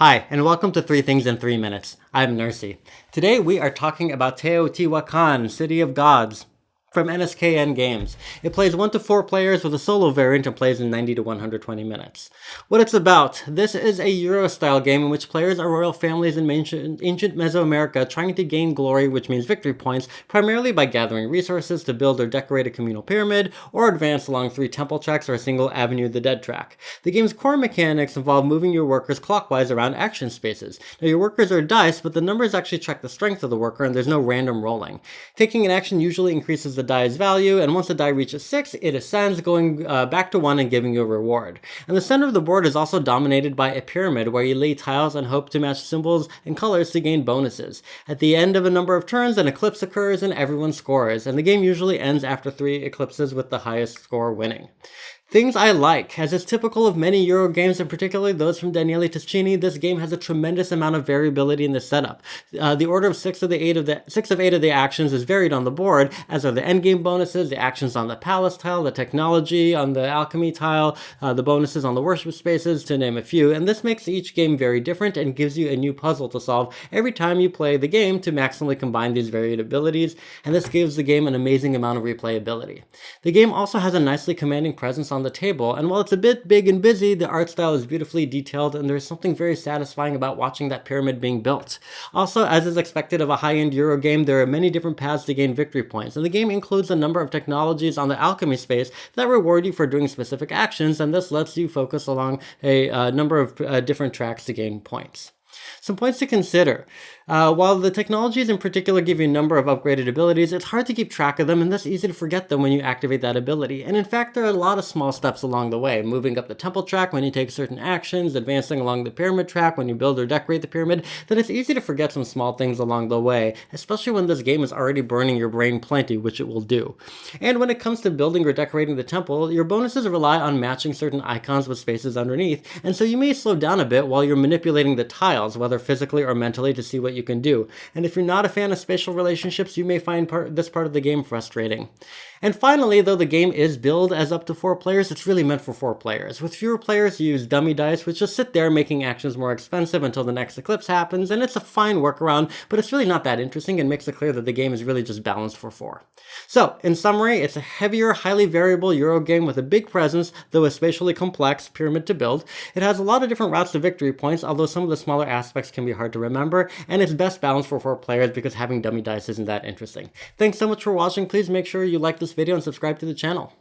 Hi, and welcome to 3 Things in 3 Minutes. I'm Nersi. Today we are talking about Teotihuacan, City of Gods, from NSKN Games. It plays 1 to 4 players with a solo variant and plays in 90 to 120 minutes. What it's about: this is a Euro-style game in which players are royal families in ancient Mesoamerica trying to gain glory, which means victory points, primarily by gathering resources to build or decorate a communal pyramid, or advance along 3 temple tracks or a single Avenue of the Dead track. The game's core mechanics involve moving your workers clockwise around action spaces. Now your workers are dice, but the numbers actually track the strength of the worker and there's no random rolling. Taking an action usually increases the die's value, and once the die reaches 6, it ascends, going back to 1 and giving you a reward. And the center of the board is also dominated by a pyramid where you lay tiles and hope to match symbols and colors to gain bonuses. At the end of a number of turns, an eclipse occurs and everyone scores, and the game usually ends after 3 eclipses with the highest score winning. Things I like: as is typical of many Euro games, and particularly those from Daniele Tascini, this game has a tremendous amount of variability in the setup. The order of 6 of 8 of the actions is varied on the board, as are the endgame bonuses, the actions on the palace tile, the technology on the alchemy tile, the bonuses on the worship spaces, to name a few, and this makes each game very different and gives you a new puzzle to solve every time you play the game to maximally combine these varied abilities, and this gives the game an amazing amount of replayability. The game also has a nicely commanding presence on the table, and while it's a bit big and busy, the art style is beautifully detailed and there's something very satisfying about watching that pyramid being built. Also, as is expected of a high-end Euro game, there are many different paths to gain victory points, and the game includes a number of technologies on the alchemy space that reward you for doing specific actions, and this lets you focus along a number of different tracks to gain points. Some points to consider. While the technologies in particular give you a number of upgraded abilities, it's hard to keep track of them and thus easy to forget them when you activate that ability. And in fact, there are a lot of small steps along the way: moving up the temple track when you take certain actions, advancing along the pyramid track when you build or decorate the pyramid, that it's easy to forget some small things along the way, especially when this game is already burning your brain plenty, which it will do. And when it comes to building or decorating the temple, your bonuses rely on matching certain icons with spaces underneath, and so you may slow down a bit while you're manipulating the tiles, whether physically or mentally, to see what you can do. And if you're not a fan of spatial relationships, you may find this part of the game frustrating. And finally, though the game is billed as up to 4 players, it's really meant for 4 players. With fewer players, you use dummy dice, which just sit there making actions more expensive until the next eclipse happens, and it's a fine workaround, but it's really not that interesting and makes it clear that the game is really just balanced for 4. So, in summary, it's a heavier, highly variable Euro game with a big presence, though a spatially complex pyramid to build. It has a lot of different routes to victory points, although some of the smaller aspects can be hard to remember, and it's best balanced for 4 players because having dummy dice isn't that interesting. Thanks so much for watching. Please make sure you like this video and subscribe to the channel.